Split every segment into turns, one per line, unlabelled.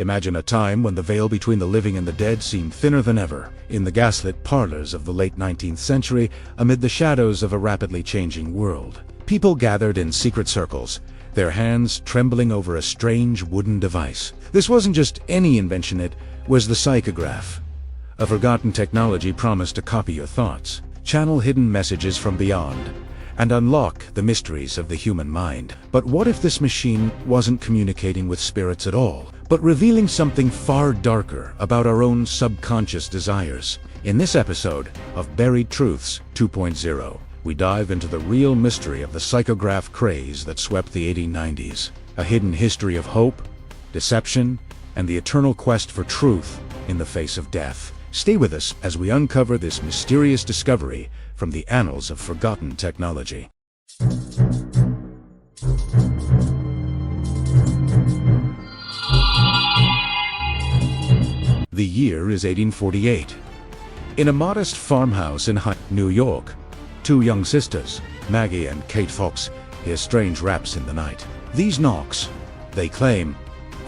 Imagine a time when the veil between the living and the dead seemed thinner than ever, in the gaslit parlors of the late 19th century, amid the shadows of a rapidly changing world. People gathered in secret circles, their hands trembling over a strange wooden device. This wasn't just any invention, it was the psychograph, a forgotten technology promised to copy your thoughts, channel hidden messages from beyond, and unlock the mysteries of the human mind. But what if this machine wasn't communicating with spirits at all, but revealing something far darker about our own subconscious desires? In this episode of Buried Truths 2.0, we dive into the real mystery of the psychograph craze that swept the 1890s, a hidden history of hope, deception, and the eternal quest for truth in the face of death. Stay with us as we uncover this mysterious discovery from the annals of forgotten technology. The year is 1848. In a modest farmhouse in New York, two young sisters, Maggie and Kate Fox, hear strange raps in the night. These knocks, they claim,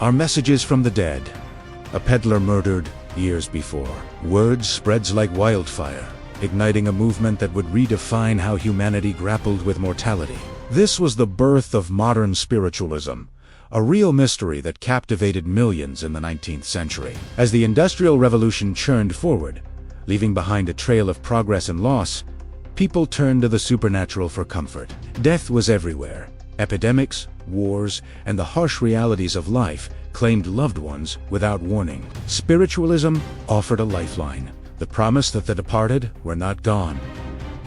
are messages from the dead. A peddler murdered years before. Word spreads like wildfire, igniting a movement that would redefine how humanity grappled with mortality. This was the birth of modern spiritualism, a real mystery that captivated millions in the 19th century. As the Industrial Revolution churned forward, leaving behind a trail of progress and loss, people turned to the supernatural for comfort. Death was everywhere. Epidemics, wars, and the harsh realities of life claimed loved ones without warning. Spiritualism offered a lifeline, the promise that the departed were not gone,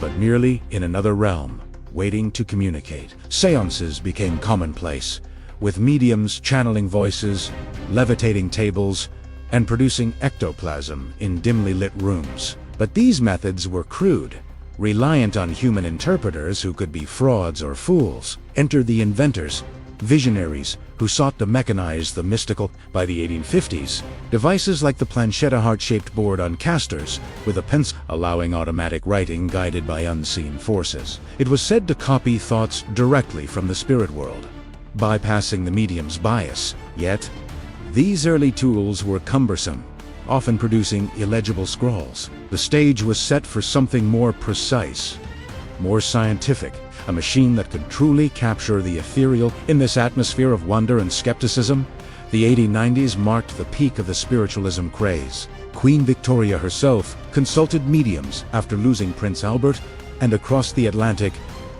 but merely in another realm, waiting to communicate. Seances became commonplace, with mediums channeling voices, levitating tables, and producing ectoplasm in dimly lit rooms. But these methods were crude, reliant on human interpreters who could be frauds or fools. Enter the inventors, visionaries who sought to mechanize the mystical. By the 1850s, devices like the planchetta heart-shaped board on casters with a pencil allowing automatic writing guided by unseen forces. It was said to copy thoughts directly from the spirit world, bypassing the medium's bias. Yet, these early tools were cumbersome, often producing illegible scrawls. The stage was set for something more precise, more scientific, a machine that could truly capture the ethereal. In this atmosphere of wonder and skepticism, the 1890s marked the peak of the spiritualism craze. Queen Victoria herself consulted mediums after losing Prince Albert, and across the Atlantic,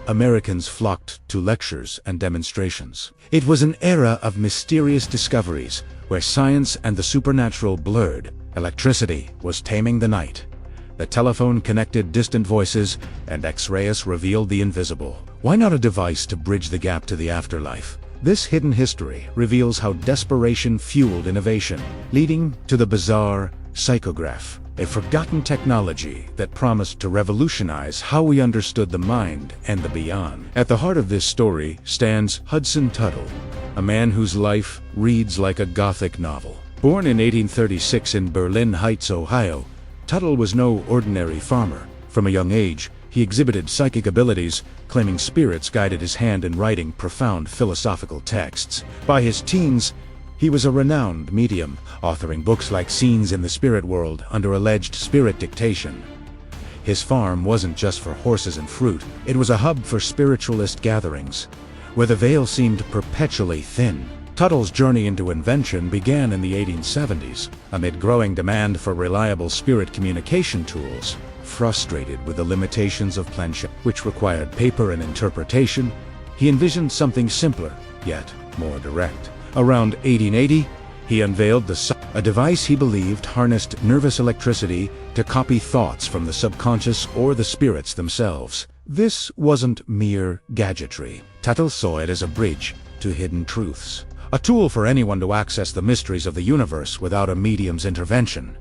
Americans flocked to lectures and demonstrations. It was an era of mysterious discoveries, where science and the supernatural blurred. Electricity was taming the night. The telephone connected distant voices, and X-rays revealed the invisible. Why not a device to bridge the gap to the afterlife? This hidden history reveals how desperation fueled innovation, leading to the bizarre psychograph, a forgotten technology that promised to revolutionize how we understood the mind and the beyond. At the heart of this story stands Hudson Tuttle, a man whose life reads like a Gothic novel. Born in 1836 in Berlin Heights, Ohio, Tuttle was no ordinary farmer. From a young age, he exhibited psychic abilities, claiming spirits guided his hand in writing profound philosophical texts. By his teens, he was a renowned medium, authoring books like Scenes in the Spirit World under alleged spirit dictation. His farm wasn't just for horses and fruit, it was a hub for spiritualist gatherings, where the veil seemed perpetually thin. Tuttle's journey into invention began in the 1870s, amid growing demand for reliable spirit communication tools. Frustrated with the limitations of planchette, which required paper and interpretation, he envisioned something simpler, yet more direct. Around 1880, he unveiled a device he believed harnessed nervous electricity to copy thoughts from the subconscious or the spirits themselves. This wasn't mere gadgetry. Tuttle saw it as a bridge to hidden truths, a tool for anyone to access the mysteries of the universe without a medium's intervention.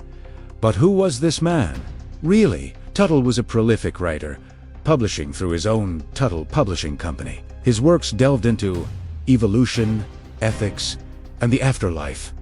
But who was this man? Really, Tuttle was a prolific writer, publishing through his own Tuttle Publishing Company. His works delved into evolution, ethics, and the afterlife,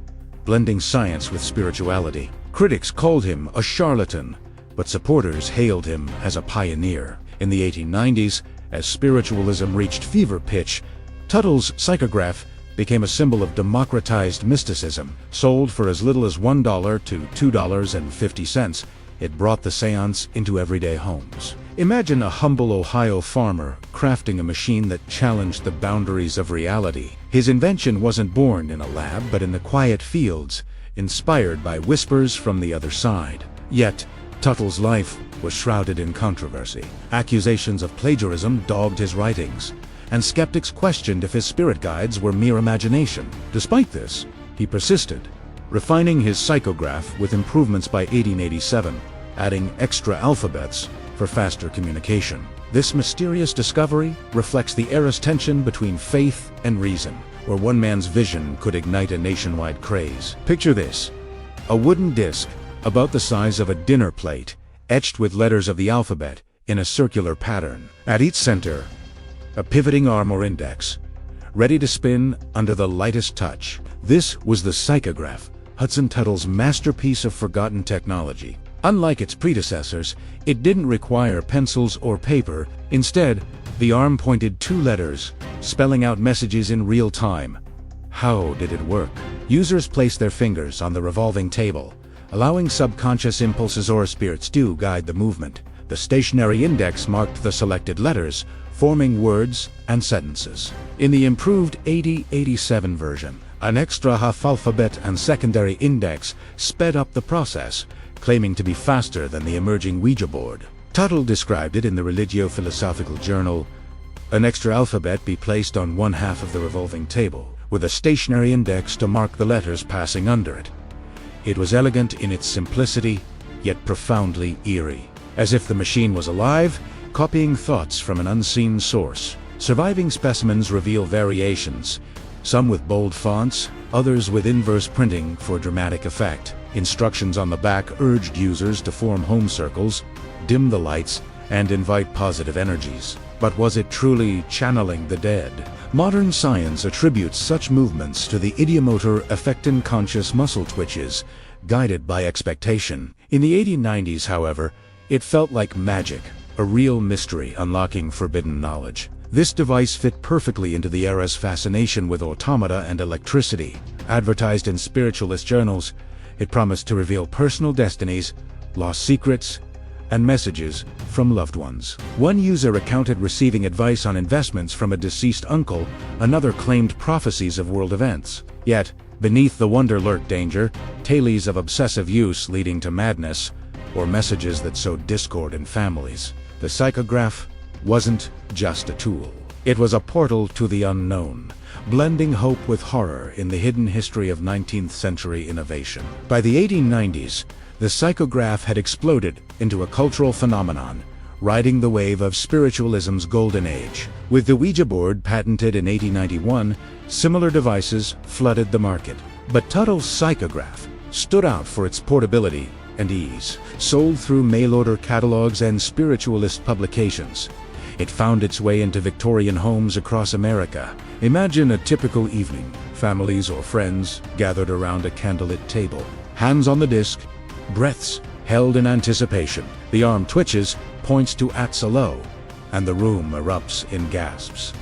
blending science with spirituality. Critics called him a charlatan, but supporters hailed him as a pioneer. In the 1890s, as spiritualism reached fever pitch, Tuttle's psychograph became a symbol of democratized mysticism. Sold for as little as $1 to $2.50, it brought the seance into everyday homes. Imagine a humble Ohio farmer crafting a machine that challenged the boundaries of reality. His invention wasn't born in a lab, but in the quiet fields, inspired by whispers from the other side. Yet, Tuttle's life was shrouded in controversy. Accusations of plagiarism dogged his writings, and skeptics questioned if his spirit guides were mere imagination. Despite this, he persisted, refining his psychograph with improvements by 1887, adding extra alphabets for faster communication. This mysterious discovery reflects the era's tension between faith and reason, where one man's vision could ignite a nationwide craze. Picture this: a wooden disc about the size of a dinner plate, etched with letters of the alphabet in a circular pattern. At each center, a pivoting arm or index, ready to spin under the lightest touch. This was the Psychograph, Hudson Tuttle's masterpiece of forgotten technology. Unlike its predecessors, it didn't require pencils or paper. Instead, the arm pointed 2 letters, spelling out messages in real time. How did it work? Users placed their fingers on the revolving table, allowing subconscious impulses or spirits to guide the movement. The stationary index marked the selected letters, forming words and sentences. In the improved 1887 version, an extra half alphabet and secondary index sped up the process, claiming to be faster than the emerging Ouija board. Tuttle described it in the religio-philosophical journal: an extra alphabet be placed on one half of the revolving table, with a stationary index to mark the letters passing under it. It was elegant in its simplicity, yet profoundly eerie, as if the machine was alive, copying thoughts from an unseen source. Surviving specimens reveal variations, some with bold fonts, others with inverse printing for dramatic effect. Instructions on the back urged users to form home circles, dim the lights, and invite positive energies. But was it truly channeling the dead? Modern science attributes such movements to the ideomotor affect-unconscious muscle twitches, guided by expectation. In the 1890s, however, it felt like magic, a real mystery unlocking forbidden knowledge. This device fit perfectly into the era's fascination with automata and electricity. Advertised in spiritualist journals, it promised to reveal personal destinies, lost secrets, and messages from loved ones. One user recounted receiving advice on investments from a deceased uncle, another claimed prophecies of world events. Yet, beneath the wonder lurked danger, tales of obsessive use leading to madness, or messages that sowed discord in families. The Psychograph wasn't just a tool. It was a portal to the unknown, blending hope with horror in the hidden history of 19th century innovation. By the 1890s, the Psychograph had exploded into a cultural phenomenon, riding the wave of spiritualism's golden age. With the Ouija board patented in 1891, similar devices flooded the market. But Tuttle's Psychograph stood out for its portability and ease. Sold through mail-order catalogs and spiritualist publications, it found its way into Victorian homes across America. Imagine a typical evening. Families or friends gathered around a candlelit table. Hands on the disc, breaths held in anticipation. The arm twitches, points to "Atzalo," and the room erupts in gasps.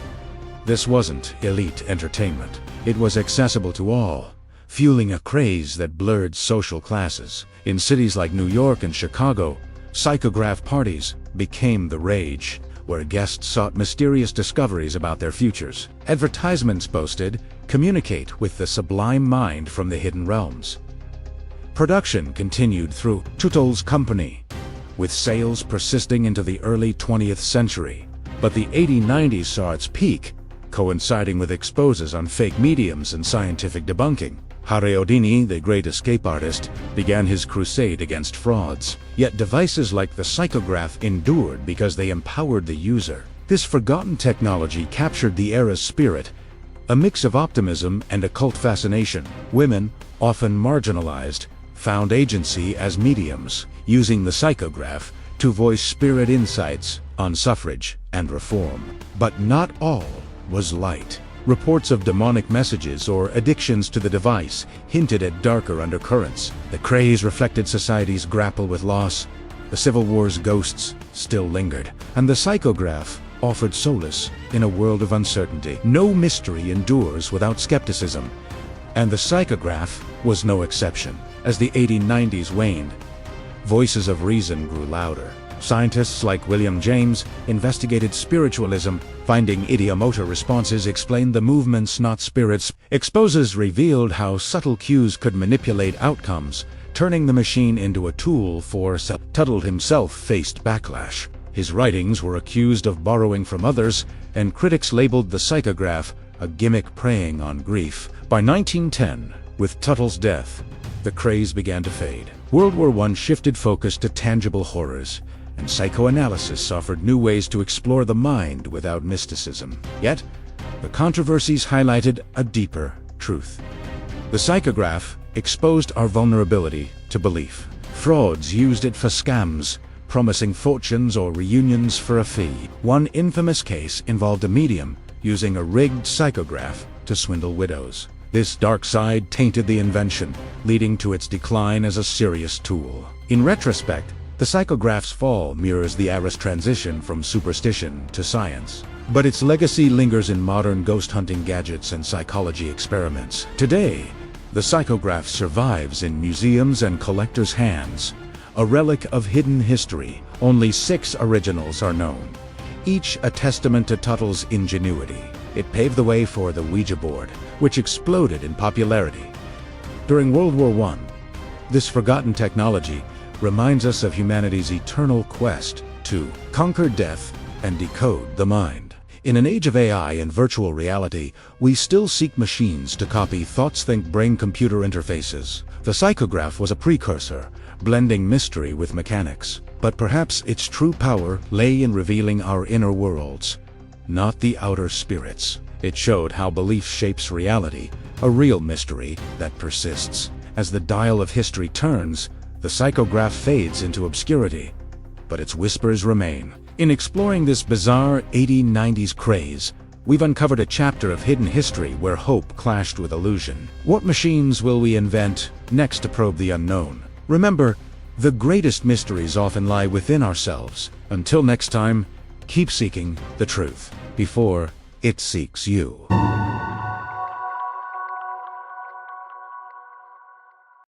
This wasn't elite entertainment. It was accessible to all, fueling a craze that blurred social classes. In cities like New York and Chicago, psychograph parties became the rage, where guests sought mysterious discoveries about their futures. Advertisements boasted, "Communicate with the sublime mind from the hidden realms." Production continued through Tuttle's company, with sales persisting into the early 20th century. But the 1890s saw its peak, coinciding with exposes on fake mediums and scientific debunking. Harry Houdini, the great escape artist, began his crusade against frauds. Yet devices like the Psychograph endured because they empowered the user. This forgotten technology captured the era's spirit, a mix of optimism and occult fascination. Women, often marginalized, found agency as mediums, using the Psychograph to voice spirit insights on suffrage and reform. But not all was light. Reports of demonic messages or addictions to the device hinted at darker undercurrents. The craze reflected society's grapple with loss. The Civil War's ghosts still lingered, and the Psychograph offered solace in a world of uncertainty. No mystery endures without skepticism, and the psychograph was no exception. As the 1890s waned, voices of reason grew louder. Scientists like William James investigated spiritualism, finding ideomotor responses explained the movements, not spirits. Exposés revealed how subtle cues could manipulate outcomes, turning the machine into a tool for Tuttle himself faced backlash. His writings were accused of borrowing from others, and critics labeled the psychograph a gimmick preying on grief. By 1910, with Tuttle's death, the craze began to fade. World War I shifted focus to tangible horrors, and psychoanalysis offered new ways to explore the mind without mysticism. Yet, the controversies highlighted a deeper truth. The psychograph exposed our vulnerability to belief. Frauds used it for scams, promising fortunes or reunions for a fee. One infamous case involved a medium using a rigged psychograph to swindle widows. This dark side tainted the invention, leading to its decline as a serious tool. In retrospect, the psychograph's fall mirrors the era's transition from superstition to science. But its legacy lingers in modern ghost hunting gadgets and psychology experiments. Today, the psychograph survives in museums and collectors' hands, a relic of hidden history. Only 6 originals are known, each a testament to Tuttle's ingenuity. It paved the way for the Ouija board, which exploded in popularity. During World War I, this forgotten technology reminds us of humanity's eternal quest to conquer death and decode the mind. In an age of AI and virtual reality, we still seek machines to copy thoughts, think brain-computer interfaces. The psychograph was a precursor, blending mystery with mechanics. But perhaps its true power lay in revealing our inner worlds, not the outer spirits. It showed how belief shapes reality, a real mystery that persists. As the dial of history turns, the psychograph fades into obscurity, but its whispers remain. In exploring this bizarre 1890s craze, we've uncovered a chapter of hidden history where hope clashed with illusion. What machines will we invent next to probe the unknown? Remember, the greatest mysteries often lie within ourselves. Until next time, keep seeking the truth before it seeks you.